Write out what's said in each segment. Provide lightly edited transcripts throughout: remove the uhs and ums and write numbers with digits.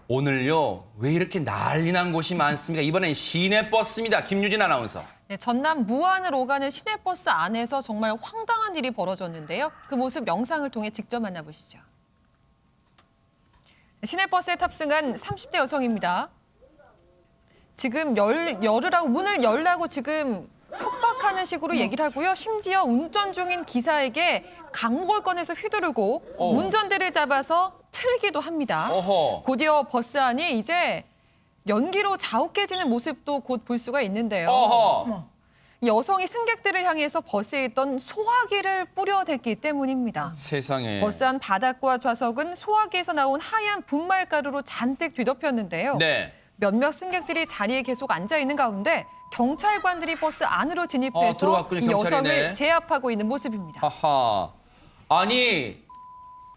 오늘요, 왜 이렇게 난리 난 곳이 많습니까? 이번엔 시내버스입니다. 김유진 아나운서. 네, 전남 무안을 오가는 시내버스 안에서 정말 황당한 일이 벌어졌는데요. 그 모습 영상을 통해 직접 만나보시죠. 시내버스에 탑승한 30대 여성입니다. 지금 열으라고 문을 열라고 지금 협박하는 식으로 얘기를 하고요. 심지어 운전 중인 기사에게 강목을 꺼내서 휘두르고 운전대를 잡아서 틀기도 합니다. 곧이어 버스 안이 이제 연기로 자욱해지는 모습도 곧 볼 수가 있는데요. 여성이 승객들을 향해서 버스에 있던 소화기를 뿌려댔기 때문입니다. 세상에. 버스 안 바닥과 좌석은 소화기에서 나온 하얀 분말가루로 잔뜩 뒤덮였는데요. 네. 몇몇 승객들이 자리에 계속 앉아 있는 가운데 경찰관들이 버스 안으로 진입해서 들어왔군요, 이 경찰이네. 여성을 제압하고 있는 모습입니다. 하하. 아니,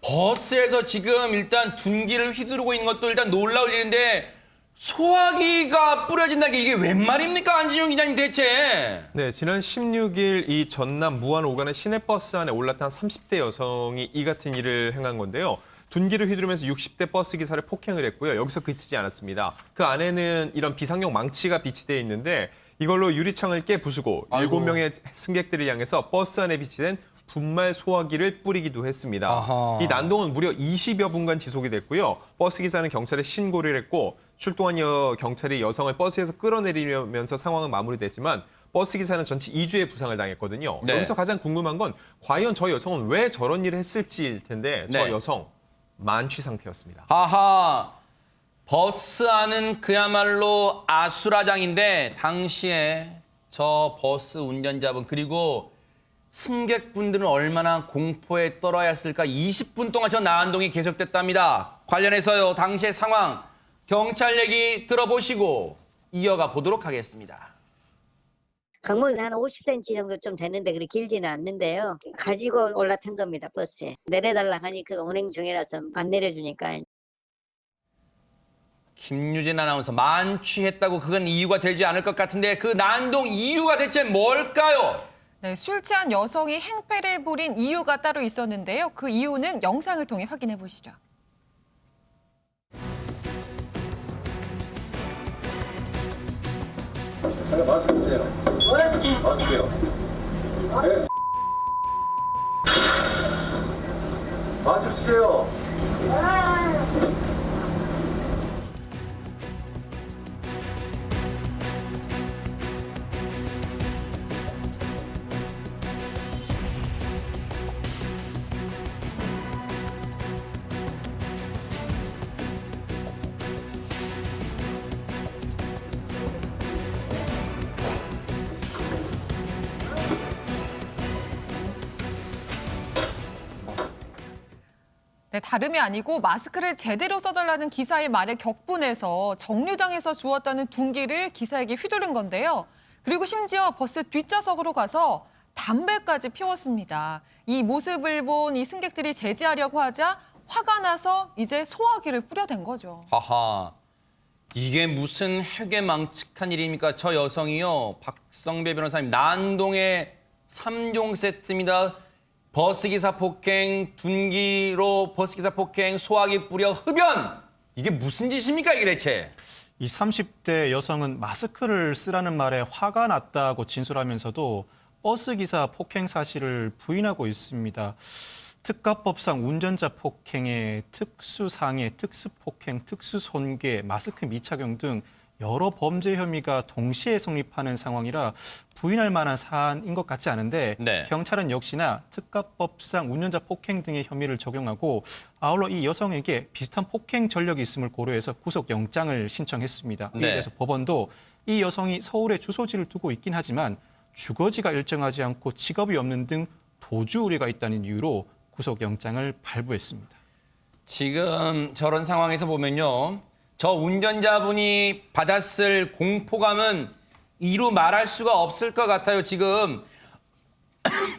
버스에서 지금 일단 둔기를 휘두르고 있는 것도 일단 놀라울 일인데 소화기가 뿌려진다는 게 이게 웬 말입니까? 안진용 기자님 대체. 네, 지난 16일 이 전남 무안 오가는 시내버스 안에 올랐던 30대 여성이 이 같은 일을 행한 건데요. 둔기를 휘두르면서 60대 버스 기사를 폭행을 했고요. 여기서 그치지 않았습니다. 그 안에는 이런 비상용 망치가 비치되어 있는데 이걸로 유리창을 깨부수고 7명의 승객들을 향해서 버스 안에 비치된 분말 소화기를 뿌리기도 했습니다. 아하. 이 난동은 무려 20여 분간 지속이 됐고요. 버스 기사는 경찰에 신고를 했고 출동한 경찰이 여성을 버스에서 끌어내리면서 상황은 마무리됐지만 버스 기사는 전치 2주의 부상을 당했거든요. 네. 여기서 가장 궁금한 건 과연 저 여성은 왜 저런 일을 했을지일 텐데 저 네. 여성 만취 상태였습니다. 하하. 버스 안은 그야말로 아수라장인데 당시에 저 버스 운전자분 그리고 승객분들은 얼마나 공포에 떨어야 했을까. 20분 동안 저 난동이 계속됐답니다. 관련해서요, 당시의 상황 경찰 얘기 들어보시고 이어가 보도록 하겠습니다. 강목이 한 50cm 정도 좀 되는데 그렇게 길지는 않는데요. 가지고 올라탄 겁니다, 버스에. 내려달라 하니까 운행 중이라서 안 내려주니까. 김유진 아나운서, 만취했다고 그건 이유가 되지 않을 것 같은데 그 난동 이유가 대체 뭘까요? 네, 술 취한 여성이 행패를 부린 이유가 따로 있었는데요. 그 이유는 영상을 통해 확인해 보시죠. 마스크 주세요. 마스크요. 네. 마스크 주세요. 네, 다름이 아니고 마스크를 제대로 써달라는 기사의 말에 격분해서 정류장에서 주었다는 둔기를 기사에게 휘두른 건데요. 그리고 심지어 버스 뒷좌석으로 가서 담배까지 피웠습니다. 이 모습을 본 이 승객들이 제지하려고 하자 화가 나서 이제 소화기를 뿌려댄 거죠. 하하. 이게 무슨 해괴망측한 일입니까? 저 여성이요, 박성배 변호사님, 난동의 3종 세트입니다. 버스기사 폭행, 둔기로 버스기사 폭행, 소화기 뿌려 흡연! 이게 무슨 짓입니까, 이게 대체? 이 30대 여성은 마스크를 쓰라는 말에 화가 났다고 진술하면서도 버스기사 폭행 사실을 부인하고 있습니다. 특가법상 운전자 폭행에 특수상해, 특수폭행, 특수손괴, 마스크 미착용 등 여러 범죄 혐의가 동시에 성립하는 상황이라 부인할 만한 사안인 것 같지 않은데 네. 경찰은 역시나 특가법상 운전자 폭행 등의 혐의를 적용하고 아울러 이 여성에게 비슷한 폭행 전력이 있음을 고려해서 구속영장을 신청했습니다. 네. 이에 대해서 법원도 이 여성이 서울에 주소지를 두고 있긴 하지만 주거지가 일정하지 않고 직업이 없는 등 도주 우려가 있다는 이유로 구속영장을 발부했습니다. 지금 저런 상황에서 보면요, 저 운전자분이 받았을 공포감은 이루 말할 수가 없을 것 같아요. 지금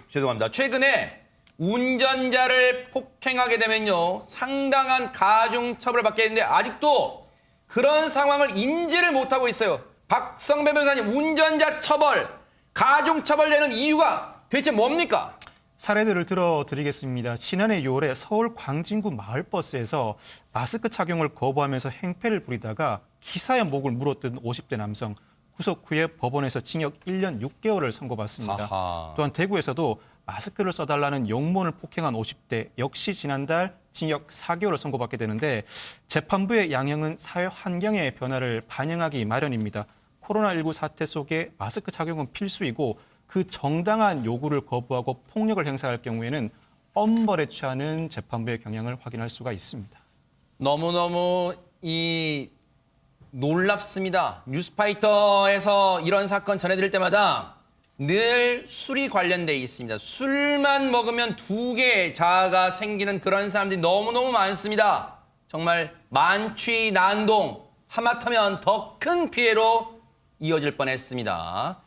죄송합니다. 최근에 운전자를 폭행하게 되면요, 상당한 가중처벌을 받게 되는데 아직도 그런 상황을 인지를 못하고 있어요. 박성배 변호사님, 운전자 처벌, 가중처벌 내는 이유가 대체 뭡니까? 사례들을 들어드리겠습니다. 지난해 6월에 서울 광진구 마을버스에서 마스크 착용을 거부하면서 행패를 부리다가 기사의 목을 물었던 50대 남성. 구속 후에 법원에서 징역 1년 6개월을 선고받습니다. 아하. 또한 대구에서도 마스크를 써달라는 영문을 폭행한 50대 역시 지난달 징역 4개월을 선고받게 되는데 재판부의 양형은 사회 환경의 변화를 반영하기 마련입니다. 코로나19 사태 속에 마스크 착용은 필수이고 그 정당한 요구를 거부하고 폭력을 행사할 경우에는 엄벌에 취하는 재판부의 경향을 확인할 수가 있습니다. 너무너무 놀랍습니다. 뉴스파이터에서 이런 사건 전해드릴 때마다 늘 술이 관련돼 있습니다. 술만 먹으면 2개의 자아가 생기는 그런 사람들이 너무너무 많습니다. 정말 만취, 난동, 하마터면 더 큰 피해로 이어질 뻔했습니다.